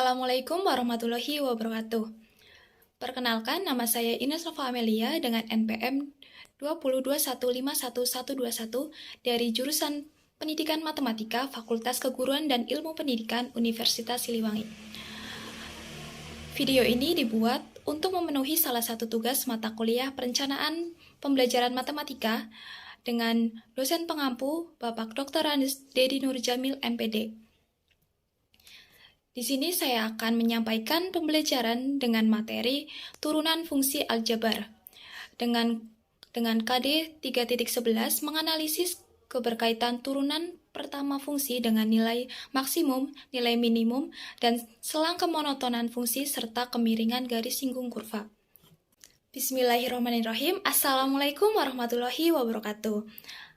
Assalamualaikum warahmatullahi wabarakatuh. Perkenalkan, nama saya Ines Nova Amelia dengan NPM 2021511121 dari jurusan Pendidikan Matematika Fakultas Keguruan dan Ilmu Pendidikan Universitas Siliwangi. Video ini dibuat untuk memenuhi salah satu tugas mata kuliah perencanaan pembelajaran matematika dengan dosen pengampu Bapak Dr. Andes Dedi Nurjamil MPD. Di sini saya akan menyampaikan pembelajaran dengan materi turunan fungsi aljabar dengan KD 3.11 menganalisis keberkaitan turunan pertama fungsi dengan nilai maksimum, nilai minimum, dan selang kemonotonan fungsi serta kemiringan garis singgung kurva. Bismillahirrahmanirrahim. Assalamualaikum warahmatullahi wabarakatuh.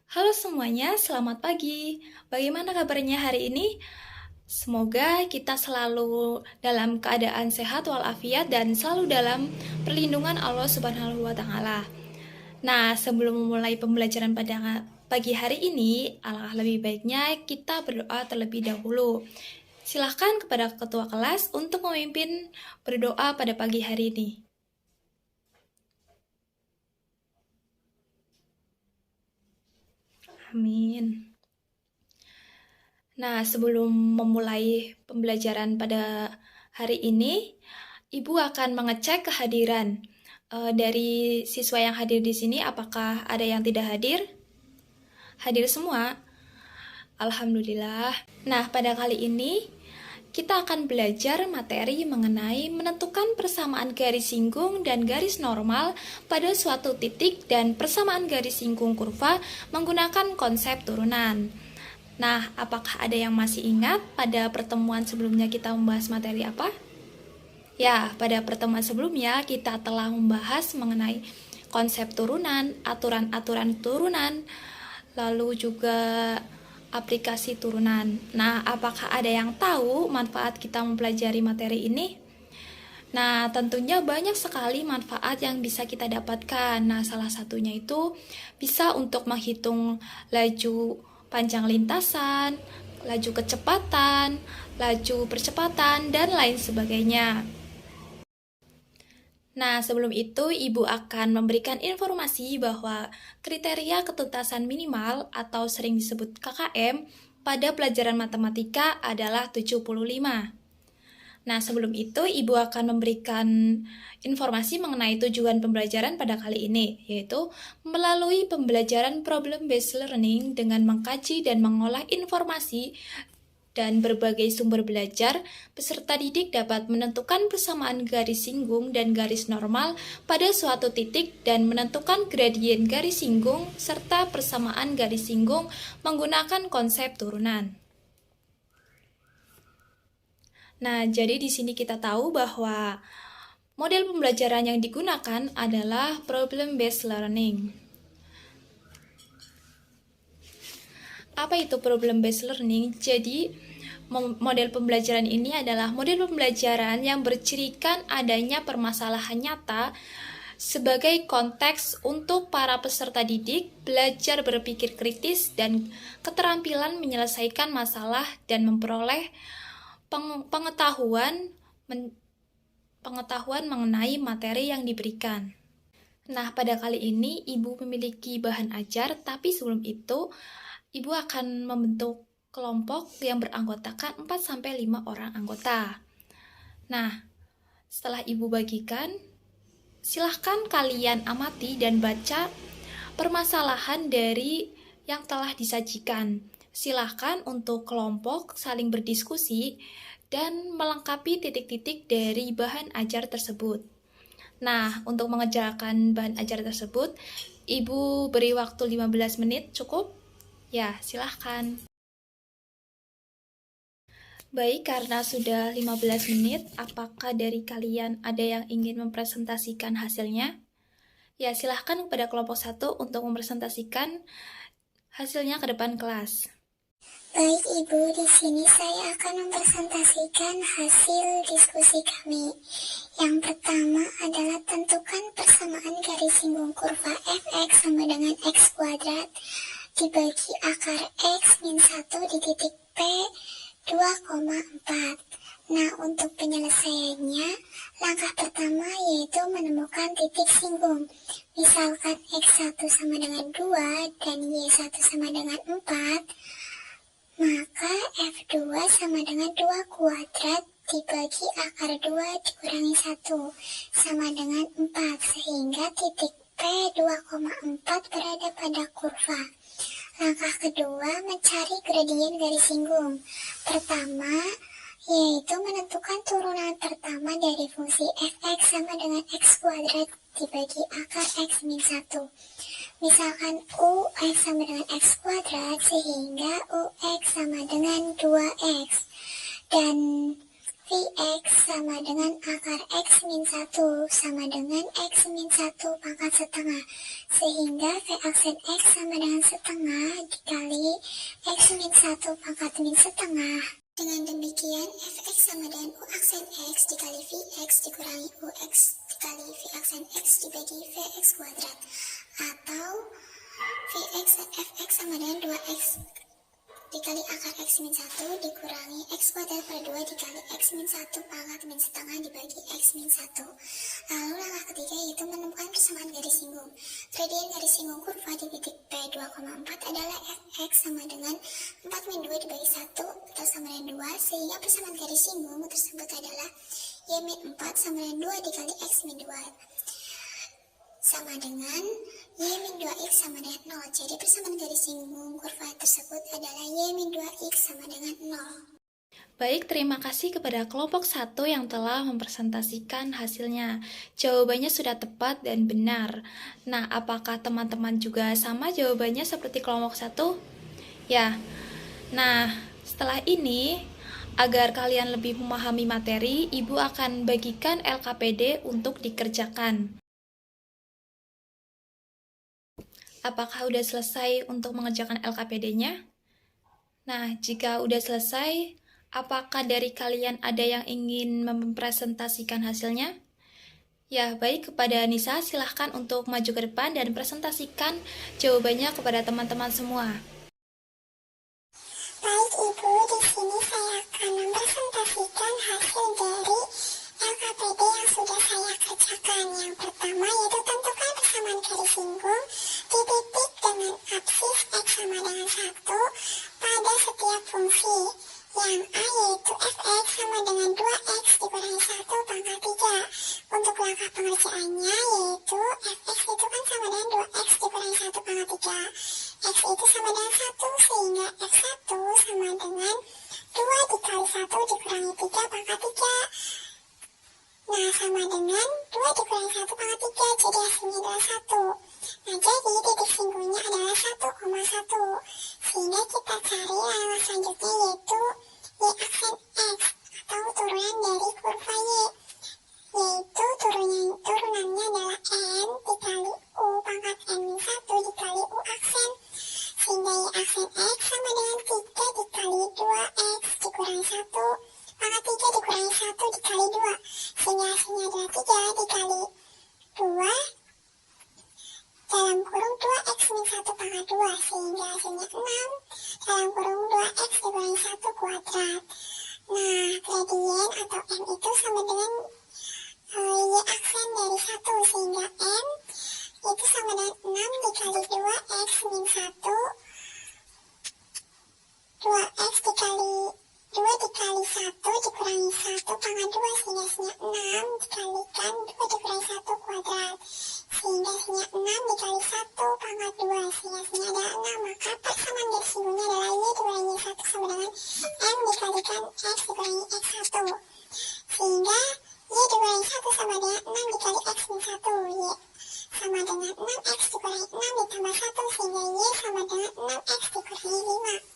Halo semuanya, selamat pagi. Bagaimana kabarnya hari ini? Semoga kita selalu dalam keadaan sehat walafiat dan selalu dalam perlindungan Allah Subhanahu wa Ta'ala. Nah, sebelum memulai pembelajaran pada pagi hari ini, alangkah lebih baiknya kita berdoa terlebih dahulu. Silahkan kepada ketua kelas untuk memimpin berdoa pada pagi hari ini. Amin. Nah, sebelum memulai pembelajaran pada hari ini, Ibu akan mengecek kehadiran dari siswa yang hadir di sini. Apakah ada yang tidak hadir? Hadir semua? Alhamdulillah. Nah, pada kali ini kita akan belajar materi mengenai menentukan persamaan garis singgung dan garis normal pada suatu titik dan persamaan garis singgung kurva menggunakan konsep turunan. Nah, apakah ada yang masih ingat pada pertemuan sebelumnya kita membahas materi apa? Ya, pada pertemuan sebelumnya kita telah membahas mengenai konsep turunan, aturan-aturan turunan, lalu juga aplikasi turunan. Nah, apakah ada yang tahu manfaat kita mempelajari materi ini? Nah, tentunya banyak sekali manfaat yang bisa kita dapatkan. Nah, salah satunya itu bisa untuk menghitung laju panjang lintasan, laju kecepatan, laju percepatan, dan lain sebagainya. Nah, sebelum itu Ibu akan memberikan informasi bahwa kriteria ketuntasan minimal atau sering disebut KKM pada pelajaran matematika adalah 75. Nah, sebelum itu Ibu akan memberikan informasi mengenai tujuan pembelajaran pada kali ini, yaitu melalui pembelajaran problem-based learning dengan mengkaji dan mengolah informasi dan berbagai sumber belajar, peserta didik dapat menentukan persamaan garis singgung dan garis normal pada suatu titik dan menentukan gradien garis singgung serta persamaan garis singgung menggunakan konsep turunan. Nah, jadi di sini kita tahu bahwa model pembelajaran yang digunakan adalah problem-based learning. Apa itu problem-based learning? Jadi, model pembelajaran ini adalah model pembelajaran yang bercirikan adanya permasalahan nyata sebagai konteks untuk para peserta didik belajar berpikir kritis dan keterampilan menyelesaikan masalah dan memperoleh pengetahuan mengenai materi yang diberikan. Nah, pada kali ini Ibu memiliki bahan ajar, tapi sebelum itu Ibu akan membentuk kelompok yang beranggotakan 4-5 orang anggota. Nah, setelah Ibu bagikan, silahkan kalian amati dan baca permasalahan dari yang telah disajikan. Silahkan untuk kelompok saling berdiskusi dan melengkapi titik-titik dari bahan ajar tersebut. Nah, untuk mengerjakan bahan ajar tersebut, Ibu beri waktu 15 menit, cukup? Ya, silahkan. Baik, karena sudah 15 menit, apakah dari kalian ada yang ingin mempresentasikan hasilnya? Ya, silahkan kepada kelompok 1 untuk mempresentasikan hasilnya ke depan kelas. Baik Ibu, di sini saya akan mempresentasikan hasil diskusi kami. Yang pertama adalah tentukan persamaan garis singgung kurva fx sama dengan x kuadrat dibagi akar x min 1 di titik P 2,4. Nah, untuk penyelesaiannya, langkah pertama yaitu menemukan titik singgung. Misalkan X1 sama dengan 2 dan Y1 sama dengan 4, maka F2 sama dengan 2 kuadrat dibagi akar 2 dikurangi 1 sama dengan 4, sehingga titik P 2,4 berada pada kurva. Langkah kedua, mencari gradien garis singgung. Pertama, yaitu menentukan turunan pertama dari fungsi fx sama dengan x kuadrat dibagi akar x min 1. Misalkan ux sama dengan x kuadrat, sehingga ux sama dengan 2x. Dan Vx sama dengan akar x min 1 sama dengan x min 1 pangkat setengah, sehingga V aksen x sama dengan setengah dikali x min 1 pangkat min setengah. Dengan demikian, Fx sama dengan U aksen x dikali Vx dikurangi Ux dikali V aksen x dibagi Vx kuadrat, atau Fx sama dengan 2x dikali akar x min 1 dikurangi x kuadrat per 2 dikali x min 1 pangkat min setengah dibagi x min 1. Lalu langkah ketiga yaitu menemukan persamaan garis singgung. Gradien garis singgung kurva di titik P 2,4 adalah fx sama dengan 4 min 2 dibagi 1 atau sama dengan 2, sehingga persamaan garis singgung tersebut adalah y min 4 sama dengan 2 dikali x min 2 sama dengan y min 2x sama dengan 0. Jadi persamaan garis singgung kurva tersebut adalah y min 2x sama dengan 0. Baik, terima kasih kepada kelompok 1 yang telah mempresentasikan hasilnya. Jawabannya sudah tepat dan benar. Nah, apakah teman-teman juga sama jawabannya seperti kelompok 1? Ya. Nah, setelah ini, agar kalian lebih memahami materi, Ibu akan bagikan LKPD untuk dikerjakan. Apakah udah selesai untuk mengerjakan LKPD-nya? Nah, jika udah selesai, apakah dari kalian ada yang ingin mempresentasikan hasilnya? Ya, baik, kepada Nisa, silahkan untuk maju ke depan dan presentasikan jawabannya kepada teman-teman semua. Baik Ibu, di sini saya akan mempresentasikan hasil dari LKPD yang sudah saya kerjakan. Yang pertama yaitu tentukan persamaan garis singgung di titik dengan absis x sama dengan 1 pada setiap fungsi. Yang A yaitu fx sama dengan 2x dikurangi 1 pangkat 3. Untuk langkah pengerjaannya yaitu fx itu kan sama dengan 2x dikurangi 1 pangkat 3. X itu sama dengan 1, sehingga F1 sama dengan 2 dikali 1 dikurangi 3 pangkat 3. Nah, sama dengan 2 dikurangi 1 pangkat 3, jadi hasilnya adalah 1. Nah, jadi titik singgungnya adalah 1,1. Sehingga kita cari langkah selanjutnya yaitu Y aksen X, atau turunan dari kurva Y. Yaitu turunannya adalah N dikali U pangkat N min 1 dikali U aksen. Sehingga Y aksen X sama dengan 3 dikali 2X dikurangi 1 pangkat 3 dikurangi 1 dikali 2, sehingga hasilnya adalah 3 dikali 2 dalam kurung 2x min 1 pangkat 2, sehingga hasilnya 6 dalam kurung 2x dikurangi 1 kuadrat. Nah, gradien atau M itu sama dengan Y aksen dari 1, sehingga M itu sama dengan 6 dikali 2x min 1 2x dikali 2 dikali 1 dikurangi 1 pangkat 2, sehingga hasilnya 6 dikalikan 2 dikurangi 1 kuadrat, sehingga hasilnya 6 dikali 1 pangkat 2, sehingga hasilnya adalah 6. Maka persamaan garis singgungnya adalah Y dikurangi 1 sama dengan M dikalikan X dikurangi X1, sehingga Y dikurangi 1 sama dengan 6 dikali X min 1, Y sama dengan 6X dikurangi 6 ditambah 1, sehingga Y sama dengan 6X dikurangi 5.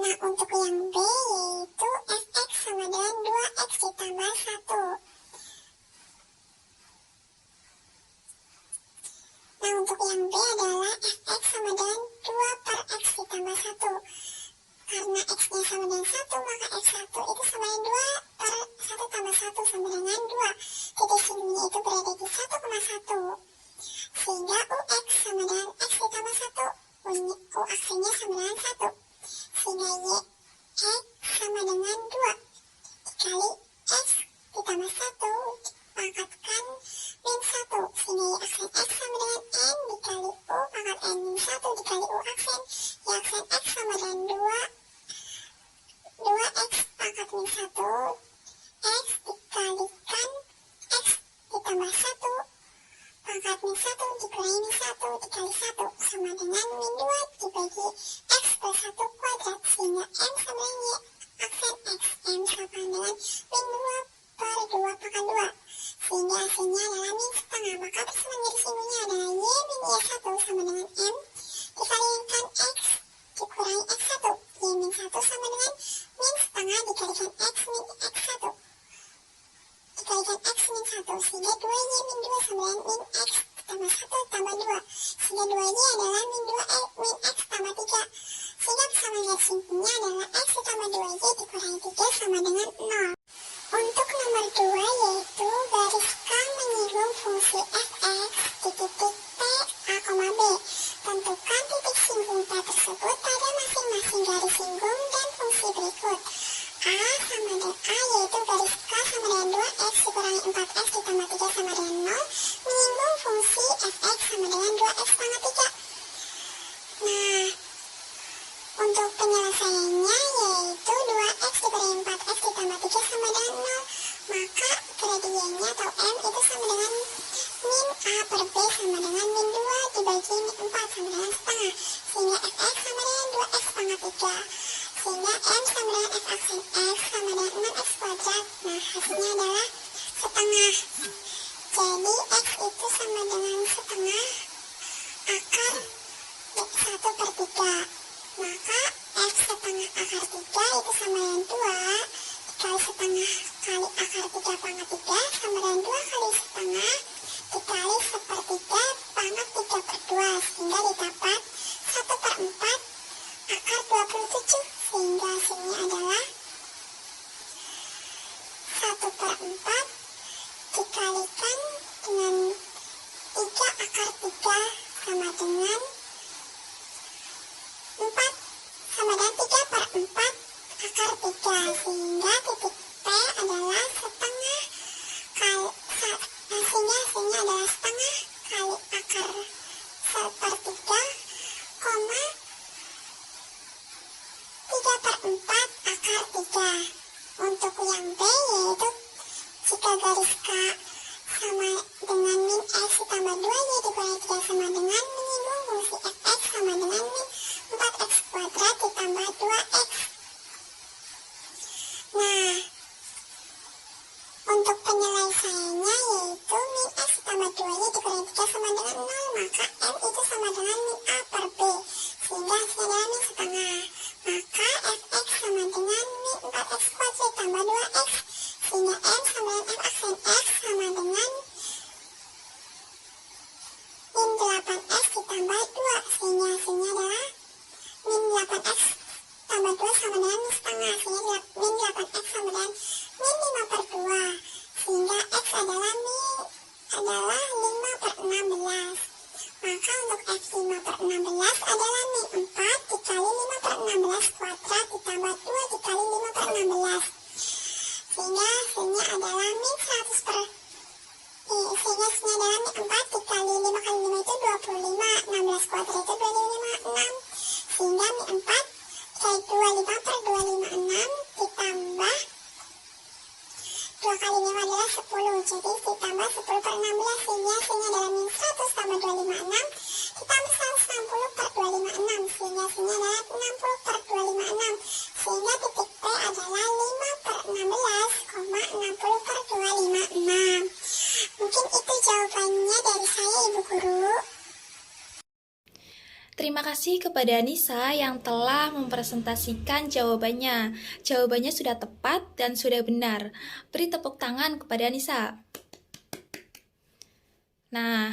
Nah, untuk yang B yaitu fx sama dengan 2x ditambah 1. Nah, untuk yang B adalah fx sama dengan 2 per x ditambah 1. Karena x-nya sama dengan 1, maka x1 itu sama dengan 2 per 1 tambah 1 sama dengan 2. Titik singgungnya itu berada di 1,1. Sehingga ux sama dengan x ditambah 1. U aksennya sama dengan 1. Sehingga Y X sama dengan 2 dikali X ditambah 1 pangkatkan min 1, sehingga Y aksen X sama dengan N dikali U pangkat N min 1 dikali U aksen Y aksen X sama dengan 2X pangkat min 1 X dikalikan X ditambah 1 pangkat min 1 dikurangi min 1 dikali 1 sama dengan min 2 dibagi X plus 1 kuadrat, sehingga M sama dengan Y aksen X. M sama dengan min 2 per 2 pangkat 2, sehingga hasilnya adalah min setengah. Maka persamaan garis singgungnya adalah Y min Y1 sama dengan M dikalikan X dikurangi X1. Y min 1 sama dengan min setengah dikalikan X min X1 dikalikan X min 1, sehingga 2Y min 2 sama dengan min X tambah 1 tambah 2, sehingga 2Y adalah min 2 min X tambah 3, sehingga persamaan garis singgungnya adalah X ditambah 2Y dikurangi 3 sama dengan 0. Untuk nomor 2 yaitu garis K menyinggung fungsi fx di titik P, A, B. Tentukan titik singgung P tersebut pada masing-masing garis singgung dan fungsi berikut. A sama dengan A yaitu garis K sama dengan 2x dikurangi 4x ditambah 3 sama dengan 0 menyinggung fungsi fx sama dengan 2x pangkat 3. Nah, untuk penyelesaiannya yaitu 2x dikurangi 4x ditambah 3 sama dengan 0, maka gradiennya atau M itu sama dengan min A per B sama dengan min 2 dibagi min 4 sama dengan setengah, sehingga fx sama dengan 2x pangkat 3, sehingga M sama dengan f aksen X sama dengan 6x kuadrat. Nah, hasilnya adalah setengah. Jadi X itu sama dengan setengah akar 1 per 3. Maka X setengah akar 3 itu sama dengan 2 dikali setengah kali akar 3 pangkat 3 sama dengan 2 kali setengah dikali sepertiga pangkat 3 per 2, sehingga didapat 1 per 4 akar 27, sehingga hasilnya adalah 1 per 4 dikalikan dengan 3 akar 3 sama dengan 4 sama dengan 3 per 4 akar 3, sehingga titik P adalah setengah kali hasilnya adalah setengah kali akar sepertiga koma 3 per 4 akar 3. Untuk yang B yaitu jika garis K sama dengan min X ditambah 2Y dikurangi 3 sama dengan menyinggung fungsi fx sama dengan min 4x kuadrat ditambah 2x. Nah, untuk penyelesaiannya yaitu min X ditambah 2Y dikurangi 3 sama dengan 0, maka M itu sama dengan min A per B, sehingga hasilnya adalah min setengah. Maka fx sama dengan min 4x kuadrat ditambah 2x, sehingga M sama dengan f aksen X sama dengan min 8x ditambah 2, sehingga hasilnya adalah min 8x tambah 2 sama dengan min setengah, sehingga min 8x sama dengan min 5 per 2, sehingga x adalah 5 per 16. Maka untuk f 5 per 16 adalah min 4 dikali 5 per 16 kuadrat ditambah 2 dikali 5 per 16, sehingga hasilnya adalah min 100 per sehingga hasilnya adalah min 4 dikali 5 kali 5 itu 25, 16 kuadrat itu 25, 6, sehingga min 4 dikali 25 per 256 ditambah 2 kali 5 adalah 10, jadi ditambah 10 per 16, sehingga hasilnya adalah min 100 tambah 256 ditambah 160 per 256, sehingga hasilnya adalah 60 per 256, sehingga titik P adalah 5 per 16,60 per 256. Mungkin itu jawabannya dari saya, Ibu Guru. Terima kasih kepada Nisa yang telah mempresentasikan jawabannya. Jawabannya sudah tepat dan sudah benar. Beri tepuk tangan kepada Nisa. Nah,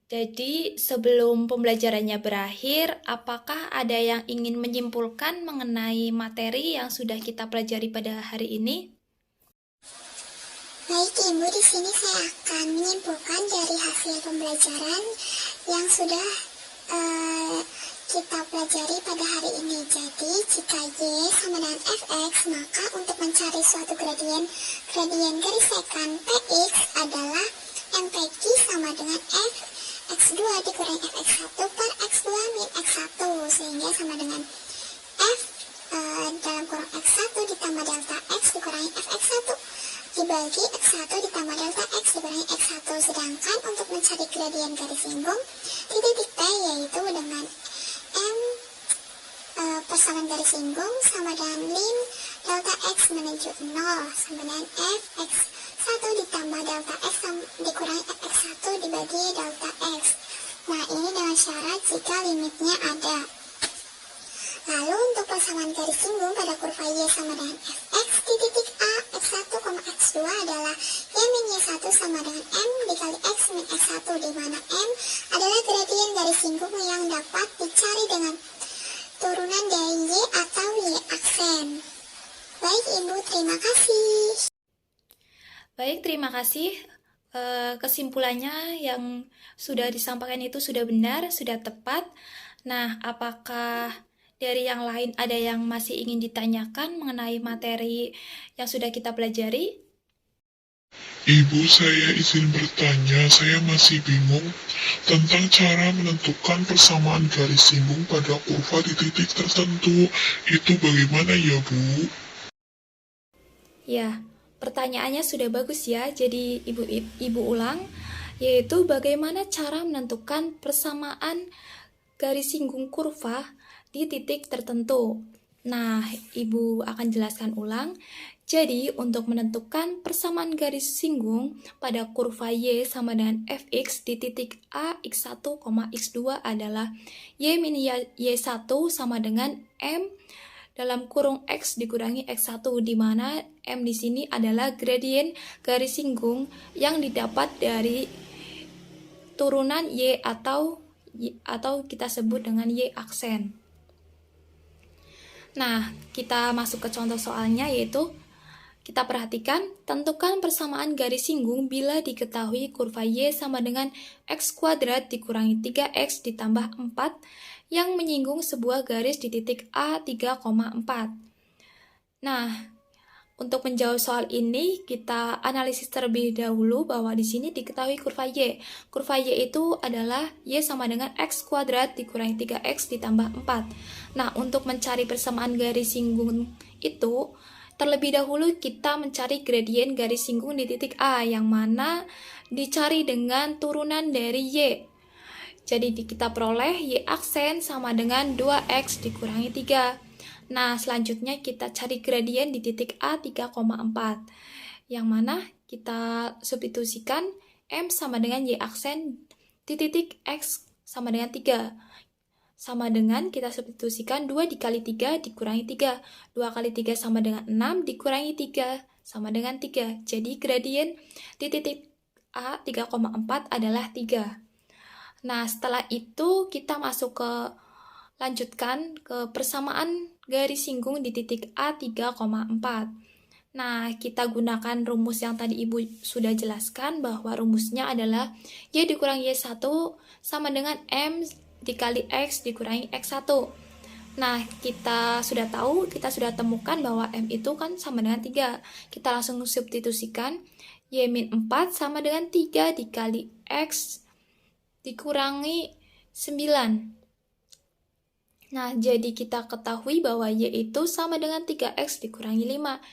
jadi sebelum pembelajarannya berakhir, apakah ada yang ingin menyimpulkan mengenai materi yang sudah kita pelajari pada hari ini? Baik Ibu, di sini saya akan menyimpulkan dari hasil pembelajaran yang sudah kita pelajari pada hari ini. Jadi, jika Y sama dengan Fx, maka untuk mencari suatu gradien garis sekan Px adalah MPQ sama dengan F X2 dikurangi Fx1 per X2 min X1, sehingga sama dengan F dalam kurung X1 ditambah delta X dikurangi Fx1 dibagi X1 ditambah delta X dikurangi X1. Sedangkan untuk mencari gradien garis singgung di titik P, yaitu dengan M persamaan garis singgung sama dengan min delta X menuju 0 sama dengan Fx1 ditambah delta X dikurangi Fx1 dibagi delta X. Nah, ini dengan syarat jika limitnya ada. Lalu untuk persamaan garis singgung pada kurva Y sama dengan Fx di titik A, X1, X2 adalah Y min Y1 sama dengan M dikali X min X1, di mana M adalah gradien garis singgung yang dapat dicari dengan turunan dari Y atau Y aksen. Baik Ibu, terima kasih. Baik, terima kasih. Kesimpulannya yang sudah disampaikan itu sudah benar, sudah tepat. Nah, apakah dari yang lain ada yang masih ingin ditanyakan mengenai materi yang sudah kita pelajari? Ibu, saya izin bertanya, saya masih bingung tentang cara menentukan persamaan garis singgung pada kurva di titik tertentu. Itu bagaimana ya, Bu? Ya, pertanyaannya sudah bagus ya. Jadi ibu ulang, yaitu bagaimana cara menentukan persamaan garis singgung kurva di titik tertentu. Nah, Ibu akan jelaskan ulang. Jadi, untuk menentukan persamaan garis singgung pada kurva Y sama dengan Fx di titik A, X1, X2 adalah Y min Y1 sama dengan M dalam kurung X dikurangi X1, di mana M di sini adalah gradien garis singgung yang didapat dari turunan Y atau kita sebut dengan Y aksen. Nah, kita masuk ke contoh soalnya, yaitu kita perhatikan, tentukan persamaan garis singgung bila diketahui kurva Y sama dengan X kuadrat dikurangi 3X ditambah 4 yang menyinggung sebuah garis di titik A 3,4. Nah, untuk menjawab soal ini, kita analisis terlebih dahulu bahwa di sini diketahui kurva Y. Kurva Y itu adalah Y sama dengan X kuadrat dikurangi 3X ditambah 4. Nah, untuk mencari persamaan garis singgung itu, terlebih dahulu kita mencari gradien garis singgung di titik A, yang mana dicari dengan turunan dari Y. Jadi kita peroleh Y aksen sama dengan 2X dikurangi 3. Nah, selanjutnya kita cari gradien di titik A 3,4, yang mana kita substitusikan M sama dengan Y aksen di titik X sama dengan 3. Sama dengan kita substitusikan 2 dikali 3 dikurangi 3. 2 kali 3 sama dengan 6 dikurangi 3 sama dengan 3. Jadi gradien di titik A 3,4 adalah 3. Nah, setelah itu kita lanjutkan ke persamaan garis singgung di titik A 3,4. Nah, kita gunakan rumus yang tadi Ibu sudah jelaskan, bahwa rumusnya adalah Y dikurangi Y1 sama dengan M dikali X dikurangi X1. Nah, kita sudah tahu, kita sudah temukan bahwa M itu kan sama dengan 3. Kita langsung substitusikan Y min 4 sama dengan 3 dikali X dikurangi 9. Nah, jadi kita ketahui bahwa Y itu sama dengan 3X dikurangi 5.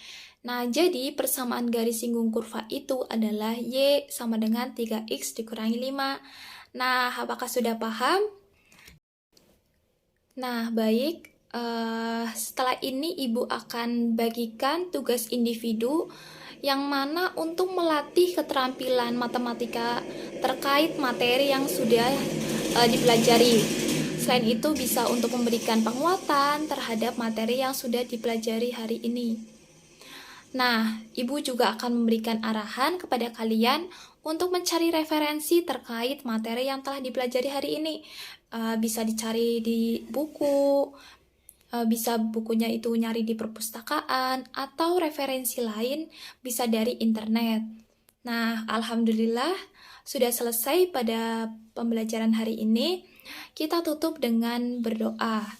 Nah, jadi persamaan garis singgung kurva itu adalah Y sama dengan 3X dikurangi 5. Nah, apakah sudah paham? Nah, baik. Setelah ini Ibu akan bagikan tugas individu yang mana untuk melatih keterampilan matematika terkait materi yang sudah dipelajari. Selain itu bisa untuk memberikan penguatan terhadap materi yang sudah dipelajari hari ini. Nah, Ibu juga akan memberikan arahan kepada kalian untuk mencari referensi terkait materi yang telah dipelajari hari ini. Bisa dicari di buku, bisa bukunya itu nyari di perpustakaan, atau referensi lain bisa dari internet. Nah, alhamdulillah sudah selesai pada pembelajaran hari ini. Kita tutup dengan berdoa.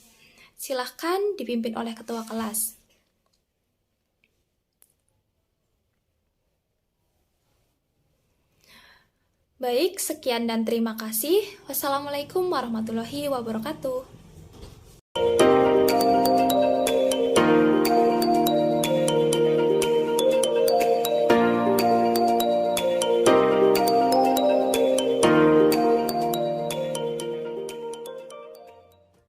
Silahkan dipimpin oleh ketua kelas. Baik, sekian dan terima kasih. Wassalamualaikum warahmatullahi wabarakatuh.